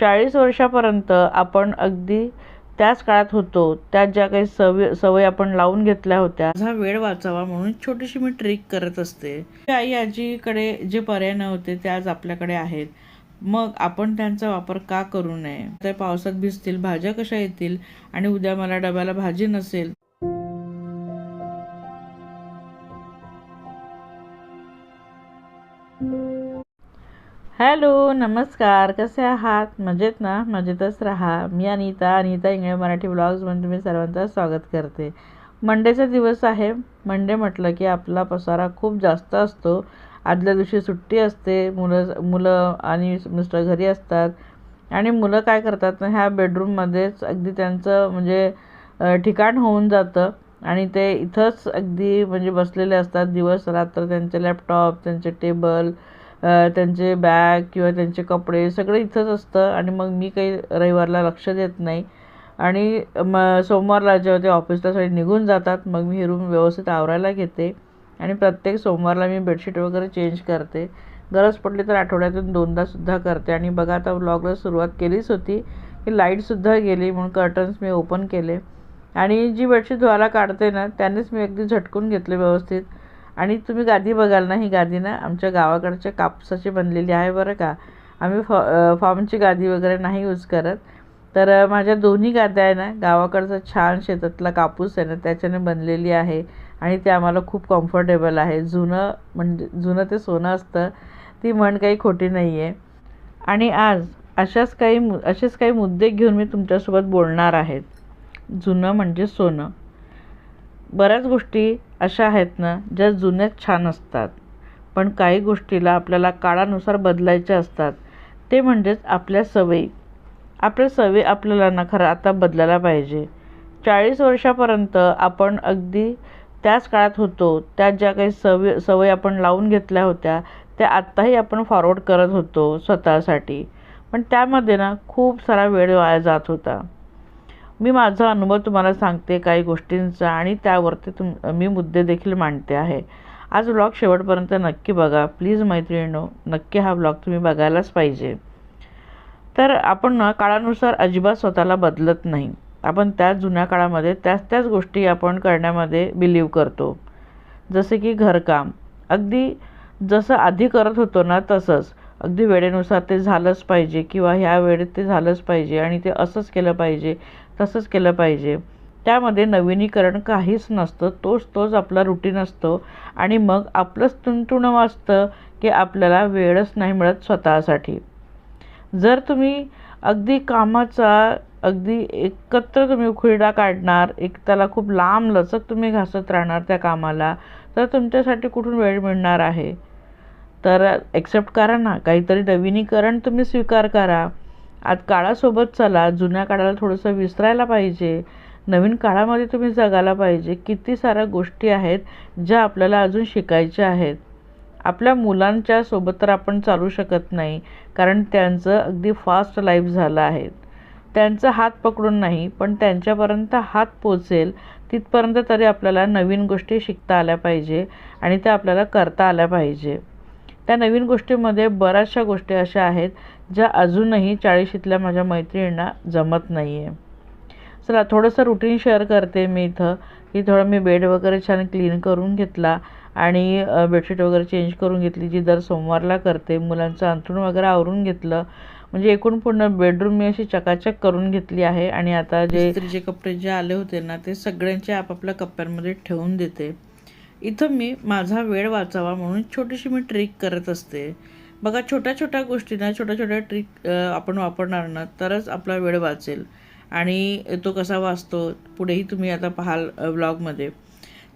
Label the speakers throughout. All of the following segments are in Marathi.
Speaker 1: 40 वर्षापर्यंत आपण अगदी त्याच काळात होतो. त्यात ज्या काही सवय आपण लावून घेतल्या होत्या, माझा वेळ वाचावा म्हणून छोटीशी मी ट्रिक करत असते. आई आजीकडे जे पर्याय नव्हते ते आज आपल्याकडे आहेत. मग आपण त्यांचा वापर का करू नये? त्या पावसात भिजतील, भाज्या कशा येतील आणि उद्या मला डब्याला भाजी नसेल. हॅलो, नमस्कार. कसे आहात? मजेत ना? मजेतच राहा. मी अनिता इंगळे मराठी ब्लॉग्समध्ये तुम्ही सर्वांचं स्वागत करते. मंडेचा दिवस आहे. मंडे म्हटलं की आपला पसारा खूप जास्त असतो. आदल्या दिवशी सुट्टी असते. मुलं आणि मिस्टर घरी असतात आणि मुलं काय करतात ना, ह्या बेडरूममध्येच अगदी त्यांचं म्हणजे ठिकाण होऊन जातं आणि ते इथंच अगदी म्हणजे बसलेले असतात दिवस रात्र. त्यांचे लॅपटॉप, त्यांचे टेबल, त्यांचे बॅग किंवा त्यांचे कपडे सगळं इथंच असतं आणि मग मी काही रविवारला लक्ष देत नाही. आणि सोमवारला जेव्हा ते ऑफिसलासाठी निघून जातात, मग मी हे रूम व्यवस्थित आवरायला घेते आणि प्रत्येक सोमवारला मी बेडशीट वगैरे चेंज करते. गरज पडली तर आठवड्यातून 2दा सुद्धा करते. आणि बघा, आता व्लॉगला सुरुवात केलीच होती की लाईटसुद्धा गेली म्हणून कर्टन्स मी ओपन केले आणि जी बेडशीट धुवायला काढते ना, त्यानेच मी अगदी झटकून घेतले व्यवस्थित. आणि तुम्ही गादी बघाल ना, ही गादी ना आमच्या गावाकडच्या कापसाची बनलेली आहे बरं का. आम्ही फॉर्मची गादी वगैरे नाही यूज करत. तर माझ्या दोन्ही गाद्या आहे ना, गावाकडचा छान शेतातला कापूस आहे ना त्याच्याने बनलेली आहे आणि ते आम्हाला खूप कम्फर्टेबल आहे. जुनं ते सोनं असतं, ती म्हण काही खोटी नाही आहे. आणि आज असेच काही मुद्दे घेऊन मी तुमच्यासोबत बोलणार आहेत. जुनं म्हणजे सोनं. बऱ्याच गोष्टी अशा आहेत ना, ज्या जुन्याच छान असतात, पण काही गोष्टीला आपल्याला काळानुसार बदलायच्या असतात. ते म्हणजेच आपल्या सवयी. आपल्याला ना खरं आता बदलायला पाहिजे. 40 वर्षापर्यंत आपण अगदी त्याच काळात होतो. त्यात ज्या काही सवय आपण लावून घेतल्या होत्या त्या आत्ताही आपण फॉरवर्ड करत होतो स्वतःसाठी, पण त्यामध्ये ना खूप सारा वेळ वाया जात होता. मी माझा अनुभव तुम्हाला सांगते काही गोष्टींचा आणि त्यावरती मी मुद्दे देखील मांडते आहे. आज व्लॉग शेवटपर्यंत नक्की बघा प्लीज मैत्रिणींनो. नक्की हा व्लॉग तुम्ही बघायलाच पाहिजे. तर आपण ना काळानुसार अजिबात स्वतःला बदलत नाही. आपण त्याच जुन्या काळामध्ये त्याच गोष्टी आपण करण्यामध्ये बिलीव करतो. जसे की घरकाम अगदी जसं आधी करत होतो ना तसंच अगदी वेळेनुसार ते झालंच पाहिजे किंवा ह्या वेळेत ते झालंच पाहिजे आणि ते असंच केलं पाहिजे, तसंच केलं पाहिजे. त्यामध्ये नवीनीकरण काहीच नसतं. तोच आपला रुटीन असतो आणि मग आपलंच तुणतुणं वाजतं की आपल्याला वेळच नाही मिळत स्वतःसाठी. जर तुम्ही अगदी कामाचा अगदी एकत्र तुम्ही उखळीडा काढणार, त्याला खूप लांब लचक तुम्ही घासत राहणार त्या कामाला, तर तुमच्यासाठी कुठून वेळ मिळणार आहे? तर ॲक्सेप्ट करा ना, काहीतरी नवीनीकरण तुम्ही स्वीकार करा. आज काळासोबत चला. जुन्या काळाला थोडंसं विसरायला पाहिजे. नवीन काळामध्ये तुम्ही जगायला पाहिजे. किती साऱ्या गोष्टी आहेत ज्या आपल्याला अजून शिकायच्या आहेत. आपल्या मुलांच्या सोबत तर आपण चालू शकत नाही, कारण त्यांचं अगदी फास्ट लाईफ झालं आहे. त्यांचा हात पकडून नाही, पण त्यांच्यापर्यंत हात पोचेल तिथपर्यंत तरी आपल्याला नवीन गोष्टी शिकता आल्या पाहिजे आणि त्या आपल्याला करता आल्या पाहिजे. त्या नवीन गोष्टीमध्ये बऱ्याचशा गोष्टी अशा आहेत ज्या अजूनही 40शीतल्या माझ्या मैत्रिणींना जमत नाही आहे. चला थोडंसं रुटीन शेअर करते मी इथं, की थोडं मी बेड वगैरे छान क्लीन करून घेतला आणि बेडशीट वगैरे चेंज करून घेतली, जी दर सोमवारला करते. मुलांचं अंथरूण वगैरे आवरून घेतलं. म्हणजे एकूण पूर्ण बेडरूम मी अशी चकाचक करून घेतली आहे. आणि आता जे इस्त्रीचे कपडे जे आले होते ना, ते सगळ्यांचे आपापल्या कप्प्यांमध्ये ठेवून देते. इथं मी माझा वेळ वाचावा म्हणून छोटीशी मी ट्रिक करत असते. बघा, छोट्या गोष्टींना छोट्या ट्रिक आपण वापरणार ना तरच आपला वेळ वाचेल. आणि तो कसा वाचतो पुढेही तुम्ही आता पाहाल व्लॉगमध्ये.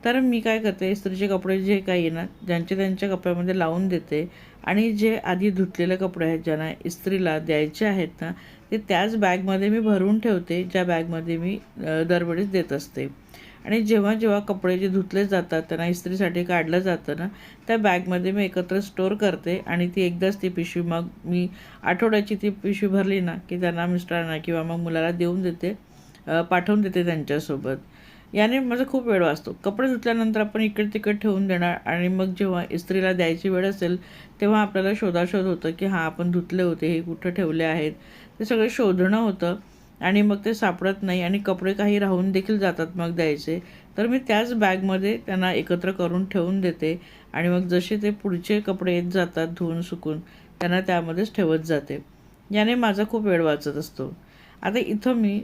Speaker 1: तर मी काय करते, इस्त्रीचे कपडे जे काही ना त्यांच्या कपड्यामध्ये लावून देते आणि जे आधी धुतलेले कपडे आहेत ज्यांना इस्त्रीला द्यायचे आहेत ना, ते त्याच बॅगमध्ये मी भरून ठेवते, ज्या बॅगमध्ये मी दरवेळेस देत असते. आणि जेव्हा कपडे जे धुतले जातात त्यांना इस्त्रीसाठी काढलं जातं ना, त्या बॅगमध्ये मी एकत्र स्टोअर करते आणि ती एकदाच ती पिशवी, मग मी आठवड्याची ती पिशवी भरली ना की त्यांना मिस्टरांना किंवा मग मुलाला देऊन देते, पाठवून देते त्यांच्यासोबत. याने माझा खूप वेळ वाचतो. कपडे धुतल्यानंतर आपण इकडे तिकडे ठेवून देणार आणि मग जेव्हा इस्त्रीला द्यायची वेळ असेल तेव्हा आपल्याला शोधाशोध होतं की हां, आपण धुतले होते, हे कुठं ठेवले आहेत. ते सगळे शोधणं होतं आणि मग ते सापडत नाही आणि कपडे काही राहून देखील जातात मग द्यायचे. तर मी त्याच बॅगमध्ये त्यांना एकत्र करून ठेवून देते आणि मग जसे ते पुढचे कपडे येत जातात धुवून सुकून त्यांना त्यामध्येच ठेवत जाते. याने माझा खूप वेळ वाचत असतो. आता इथं मी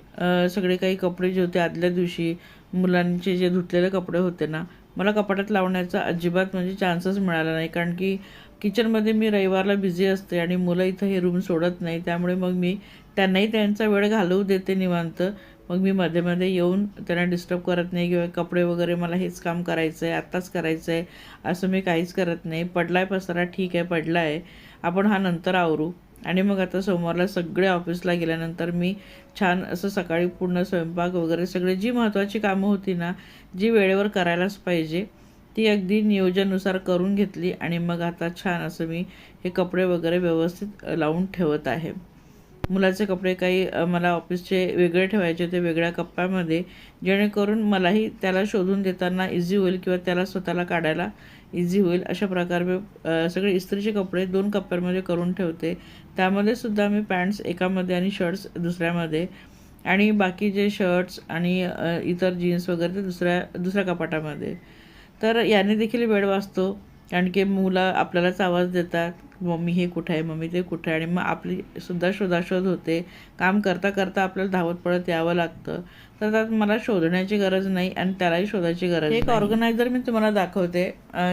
Speaker 1: सगळे काही कपडे जे होते आदल्या दिवशी मुलांचे जे धुतलेले कपडे होते ना, मला कपाटात लावण्याचा अजिबात म्हणजे चान्सच मिळाला नाही. कारण की किचनमध्ये मी रविवारला बिझी असते आणि मुलं इथं हे रूम सोडत नाही. त्यामुळे मग मी त्यांनाही त्यांचा वेळ घालवू देते निवांत. मग मी मध्ये येऊन त्यांना डिस्टर्ब करत नाही किंवा कपडे वगैरे मला हेच काम करायचं आहे, आत्ताच करायचं आहे असं मी काहीच करत नाही. पडला आहे पसारा, ठीक आहे पडला आहे, आपण हा नंतर आवरू. आणि मग आता सोमवारला सगळे ऑफिसला गेल्यानंतर मी छान असं सकाळी पूर्ण स्वयंपाक वगैरे सगळे जी महत्त्वाची कामं होती ना, जी वेळेवर करायलाच पाहिजे ती अगदी नियोजनानुसार करून घेतली आणि मग आता छान असं मी हे कपडे वगैरे व्यवस्थित लावून ठेवत आहे. मुलाचे कपडे काही मला ऑफिसचे वेगळे ठेवायचे ते वेगळ्या कप्प्यामध्ये, जेणेकरून मलाही त्याला शोधून देताना इझी होईल किंवा त्याला स्वतःला काढायला इझी होईल. अशा प्रकारे मी सगळे इस्त्रीचे कपडे 2 कप्प्यांमध्ये करून ठेवते. त्यामध्ये सुद्धा मी पॅन्ट्स एकामध्ये आणि शर्ट्स दुसऱ्यामध्ये आणि बाकी जे शर्ट्स आणि इतर जीन्स वगैरे ते दुसऱ्या कपाटामध्ये. तर याने देखील वेळ वाचतो. कारण की मुलं आपल्यालाच आवाज देतात, मम्मी हे कुठं आहे, मम्मी ते कुठं आहे, आणि मग आपली सुद्धा शोधाशोध होते. काम करता करता आपल्याला धावत पडत यावं लागतं. तर त्यात मला शोधण्याची गरज नाही आणि त्यालाही शोधायची गरज नाही. एक ऑर्गनायझर मी तुम्हाला दाखवते.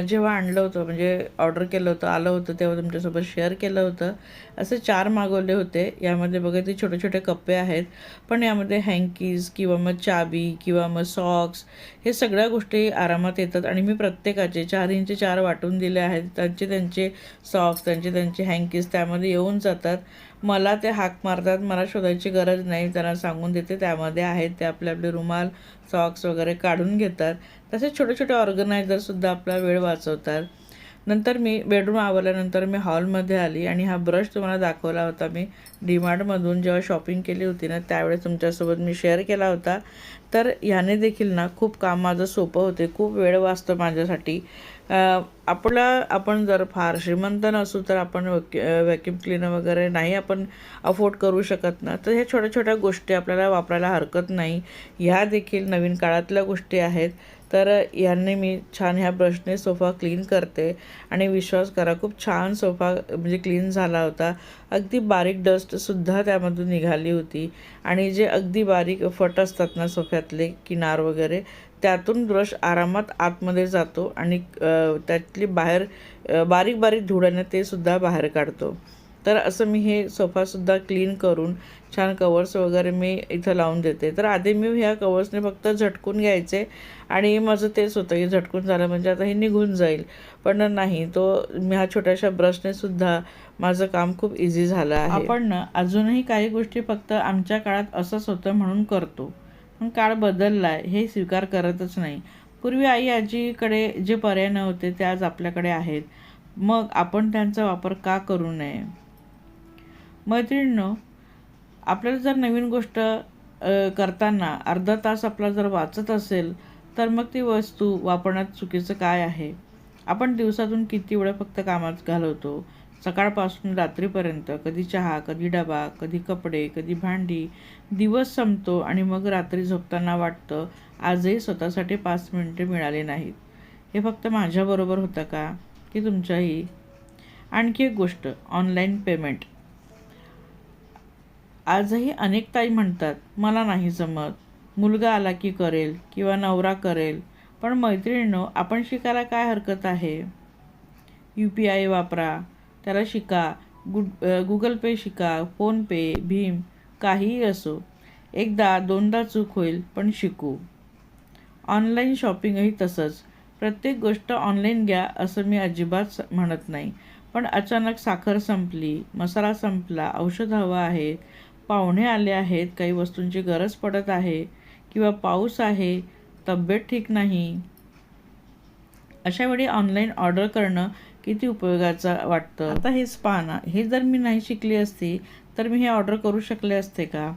Speaker 1: जेव्हा आणलं होतं म्हणजे ऑर्डर केलं होतं आलं होतं तेव्हा तुमच्यासोबत शेअर केलं होतं. असे 4 मागवले होते. यामध्ये बघा ते छोटे छोटे कप्पे आहेत, पण यामध्ये हँकीज किंवा मग चाबी किंवा मग सॉक्स हे सगळ्या गोष्टी आरामात येतात. आणि मी प्रत्येकाचे 4 इंचे 4 वाटून दिले आहेत. त्यांचे सॉक्स त्यांचे हँकीज त्यामध्ये येऊन जातात. मला ते हाक मारतात, मला शोधायची गरज नाही. त्यांना सांगून देते त्यामध्ये आहेत, ते आपले रुमाल सॉक्स वगैरे काढून घेतात. तसेच छोटे छोटे ऑर्गनायझरसुद्धा आपला वेळ वाचवतात. नंतर मी बेडरूम आवरल्यानंतर मी हॉलमध्ये आली आणि हा ब्रश तुम्हाला दाखवला होता मी डीमार्टमधून जेव्हा शॉपिंग केली होती ना, त्यावेळेस तुमच्यासोबत मी शेअर केला होता. तर ह्याने देखील ना खूप काम माझं सोपं होते, खूप वेळ वाचतो माझ्यासाठी. आपण जर फार श्रीमंत नसू तर आपण व्हॅक्यूम क्लीनर वगैरे नाही आपण अफोर्ड करू शकत ना, तर ह्या छोट्या छोट्या गोष्टी आपल्याला वापरायला हरकत नाही. ह्या देखील नवीन काळातल्या गोष्टी आहेत. तर याने मी छान ह्या ब्रशने सोफा क्लीन करते आणि विश्वास करा खूप छान सोफा म्हणजे क्लीन झाला होता. अगदी बारीक डस्टसुद्धा त्यामधून निघाली होती आणि जे अगदी बारीक फट असतात ना सोफ्यातले किनार वगैरे, त्यातून ब्रश आरामात आतमध्ये जातो आणि त्यातली बाहेर बारीक बारीक धुळ्याने ते सुद्धा बाहेर काढतो. तर असं मी हे सोफासुद्धा क्लीन करून छान कवर्स वगैरे मी इथं लावून देते. तर आधी मी ह्या कवर्सने फक्त झटकून घ्यायचे आणि माझं तेच होतं की झटकून झालं म्हणजे आता हे निघून जाईल, पण नाही, मी ह्या छोट्याशा ब्रशने सुद्धा माझं काम खूप इझी झालं आहे. आपण ना अजूनही काही गोष्टी फक्त आमच्या काळात असंच होतं म्हणून करतो, पण काळ बदलला आहे हे स्वीकार करतच नाही. पूर्वी आई आजीकडे जे पर्याय नव्हते ते आज आपल्याकडे आहेत, मग आपण त्यांचा वापर का करू नये. मैत्रिणींनो, आपल्याला जर नवीन गोष्ट करताना अर्धा तास आपला जर वाचत असेल तर मग ती वस्तू वापरण्यात चुकीचं काय आहे. आपण दिवसातून किती वेळ फक्त कामात घालवतो, सकाळपासून रात्रीपर्यंत. कधी चहा, कधी डबा, कधी कपडे, कधी भांडी. दिवस संपतो आणि मग रात्री झोपताना वाटतं आजही स्वतःसाठी 5 मिनिटे मिळाली नाहीत. हे फक्त माझ्याबरोबर होतं का की तुमच्याही. आणखी एक गोष्ट, ऑनलाईन पेमेंट. आजही अनेक ताई म्हणतात मला नाही जमत, मुलगा आला की करेल किंवा नवरा करेल. पण मैत्रिणींनो, आपण शिकायला काय हरकत आहे. UPI वापरा, त्याला शिका. गुगल पे शिका, फोनपे, भीम, काहीही असो. एकदा दोनदा चूक होईल पण शिकू. ऑनलाईन शॉपिंगही तसंच. प्रत्येक गोष्ट ऑनलाईन घ्या असं मी अजिबात म्हणत नाही, पण अचानक साखर संपली, मसाला संपला, औषध हवं आहे, पाहुणे आले आहेत, काही वस्तूंची गरज पडत आहे किंवा पाऊस आहे, तब्येत ठीक नाही, अशा वेळी ऑनलाईन ऑर्डर करणं किती उपयोगाचं वाटतं. आता हेच पहा ना, हे जर मी नाही शिकली असती तर मी हे ऑर्डर करू शकले असते का.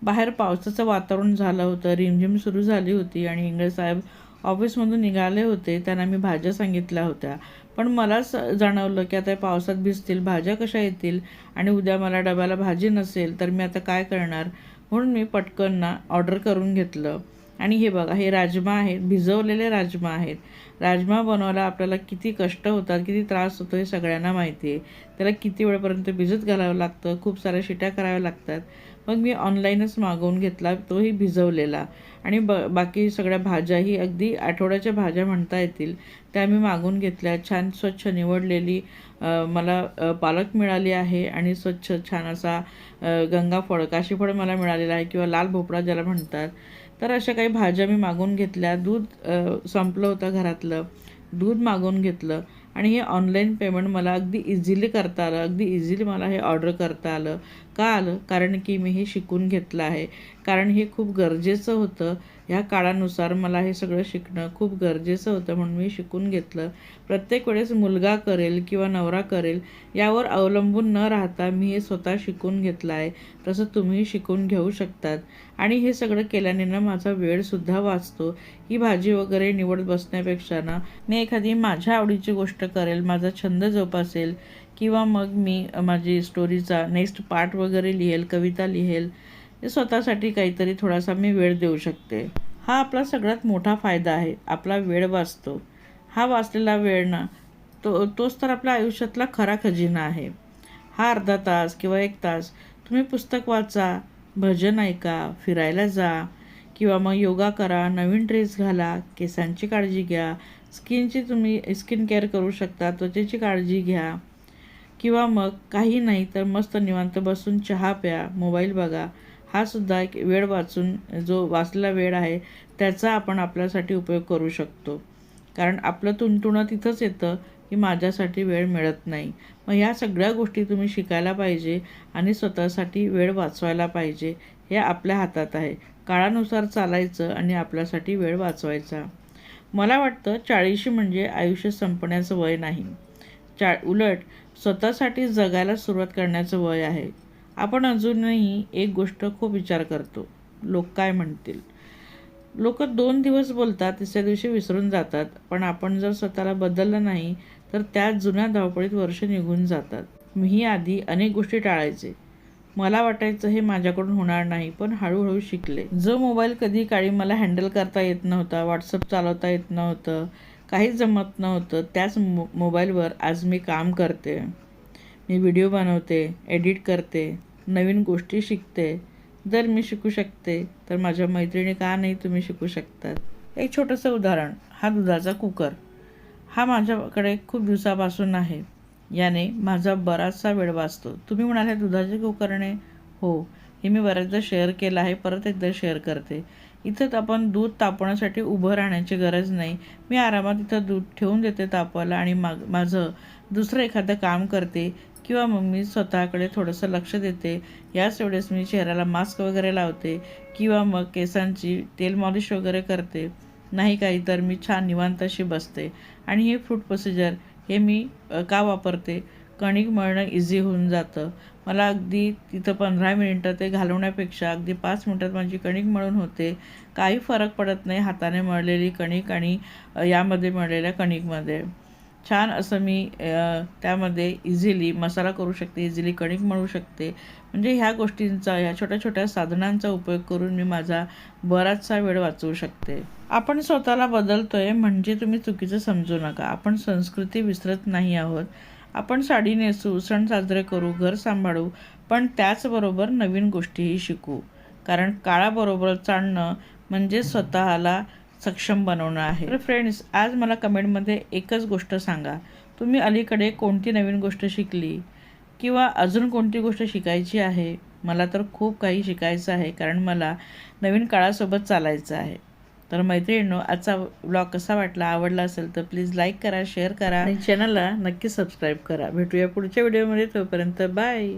Speaker 1: बाहेर पावसाचं वातावरण झालं होतं, रिमझिम सुरू झाली होती आणि इंगळे साहेब ऑफिसमधून निघाले होते. त्यांना मी भाज्या सांगितल्या होत्या, पण मला जाणवलं की आता पावसात भिजतील, भाज्या कशा येतील आणि उद्या मला डब्याला भाजी नसेल तर मी आता काय करणार. म्हणून मी पटकन ना ऑर्डर करून घेतलं. आणि हे बघा, हे राजमा आहेत, भिजवलेले राजमा आहेत. राजमा बनवायला आपल्याला किती कष्ट होतात, किती त्रास होतो हे सगळ्यांना माहिती आहे. त्याला किती वेळपर्यंत भिजत घालावं लागतं, खूप साऱ्या शिट्या कराव्या लागतात. मग मी ऑनलाईनच मागवून घेतला तोही भिजवलेला. आणि बाकी सगळ्या भाज्याही अगदी आठवड्याच्या भाज्या म्हणता येतील त्या मी मागवून घेतल्या. छान स्वच्छ निवडलेली मला पालक मिळाली आहे आणि स्वच्छ छान असा गंगाफळ, काशीफळ मला मिळालेला आहे किंवा लाल भोपळा ज्याला म्हणतात. तर अशा काही भाज्या मी मागवून घेतल्या. दूध संपलं होतं घरातलं, दूध मागवून घेतलं. आणि हे ऑनलाईन पेमेंट मला अगदी इझिली करता आलं, अगदी इझिली मला हे ऑर्डर करता आलं. का आलं? कारण की मी हे शिकून घेतलं आहे. कारण हे खूप गरजेचं होतं. ह्या काळानुसार मला हे सगळं शिकणं खूप गरजेचं होतं, म्हणून मी शिकून घेतलं. प्रत्येक वेळेस मुलगा करेल किंवा नवरा करेल यावर अवलंबून न राहता मी हे स्वतः शिकून घेतलं आहे. तसं तुम्ही शिकून घेऊ शकतात. आणि हे सगळं केल्याने ना माझा वेळसुद्धा वाचतो. ही भाजी वगैरे निवडत बसण्यापेक्षा ना मी एखादी माझ्या आवडीची गोष्ट करेल, माझा छंद जोपासेल किंवा मग मी माझी स्टोरीचा नेक्स्ट पार्ट वगैरे लिहेल, कविता लिहेल. हे स्वतःसाठी काहीतरी थोडासा मी वेळ देऊ शकते. हा आपला सगळ्यात मोठा फायदा आहे. आपला वेळ वाचतो. हा वाचलेला वेळ ना तोच तर आपल्या आयुष्यातला खरा खजिना आहे. हा अर्धा तास किंवा 1 तास तुम्ही पुस्तक वाचा, भजन ऐका, फिरायला जा किंवा मग योगा करा, नवीन ड्रेस घाला, केसांची काळजी घ्या, तुम्ही स्किन केअर करू शकता, त्वचेची काळजी घ्या किंवा मग काही नाही तर मस्त निवांत बसून चहा प्या, मोबाईल बघा. हा सुद्धा एक वेळ वाचून जो वाचलेला वेळ आहे त्याचा आपण आपल्यासाठी उपयोग करू शकतो. कारण आपलं तुणतुणं तिथंच येतं की माझ्यासाठी वेळ मिळत नाही. मग ह्या सगळ्या गोष्टी तुम्ही शिकायला पाहिजे आणि स्वतःसाठी वेळ वाचवायला पाहिजे. हे आपल्या हातात आहे. काळानुसार चालायचं आणि आपल्यासाठी वेळ वाचवायचा. मला वाटतं 40 म्हणजे आयुष्य संपण्याचं वय नाही. उलट स्वतःसाठी जगायला सुरुवात करण्याचं वय आहे. आपण अजूनही एक गोष्ट खूप विचार करतो, लोक काय म्हणतील. लोक 2 दिवस बोलतात, तिसऱ्या दिवशी विसरून जातात. पण आपण जर स्वतःला बदललं नाही तर त्या जुन्या धावपळीत वर्ष निघून जातात. मीही आधी अनेक गोष्टी टाळायचे. मला वाटायचं हे माझ्याकडून होणार नाही, पण हळूहळू शिकले. जो मोबाईल कधी काळी मला हँडल करता येत नव्हता, व्हॉट्सअप चालवता येत नव्हतं, काहीच जमत नव्हतं, त्याच मोबाईलवर आज मी काम करते. मी व्हिडिओ बनवते, एडिट करते, नवीन गोष्टी शिकते. जर मी शिकू शकते तर माझ्या मैत्रिणी का नाही तुम्ही शिकू शकतात. एक छोटंसं उदाहरण, हा दुधाचा कुकर. हा माझ्याकडे खूप दिवसापासून आहे. याने माझा बराचसा वेळ वाचतो. तुम्ही म्हणाले दुधाचे कुकरने? हो, हे मी बऱ्याचदा शेअर केलं आहे, परत एकदा शेअर करते. इथं आपण दूध तापवण्यासाठी उभं राहण्याची गरज नाही. मी आरामात इथं दूध ठेवून देते तापवायला आणि माझं दुसरं एखादं काम करते किंवा मग मी स्वतःकडे थोडंसं लक्ष देते. याच वेळेस मी चेहऱ्याला मास्क वगैरे लावते किंवा मग केसांची तेल मॉलिश वगैरे करते. नाही काही तर मी छान निवांत अशी बसते. आणि हे फ्रूट प्रोसिजर हे मी का वापरते? कणिक मळणं इझी होऊन जातं. मला अगदी तिथं 15 मिनिटं ते घालवण्यापेक्षा अगदी 5 मिनिटात माझी कणिक मळून होते. काही फरक पडत नाही हाताने मळलेली कणिक आणि यामध्ये मळलेल्या कणिकमध्ये. छान असं मी त्यामध्ये इझिली मसाला करू शकते, इझिली कणिक मळू शकते. म्हणजे ह्या गोष्टींचा, ह्या छोट्या छोट्या साधनांचा उपयोग करून मी माझा बराचसा वेळ वाचवू शकते. आपण स्वतःला बदलतोय म्हणजे तुम्ही चुकीचं समजू नका. आपण संस्कृती विसरत नाही आहोत. आपण साडी नेसू, सण साजरे करू, घर सांभाळू, पण त्याचबरोबर नवीन गोष्टीही शिकू. कारण काळाबरोबर चालणं म्हणजे स्वतःला सक्षम बनवणं आहे. तर फ्रेंड्स, आज मला कमेंटमध्ये एकच गोष्ट सांगा, तुम्ही अलीकडे कोणती नवीन गोष्ट शिकली किंवा अजून कोणती गोष्ट शिकायची आहे. मला तर खूप काही शिकायचं आहे, कारण मला नवीन काळासोबत चालायचं आहे. तर मैत्रिणींनो, आजचा व्लॉग कसा वाटला, आवडला असेल तर प्लीज लाईक करा, शेअर करा आणि चॅनलला नक्की सबस्क्राईब करा. भेटूया पुढच्या व्हिडिओमध्ये. तोपर्यंत बाय.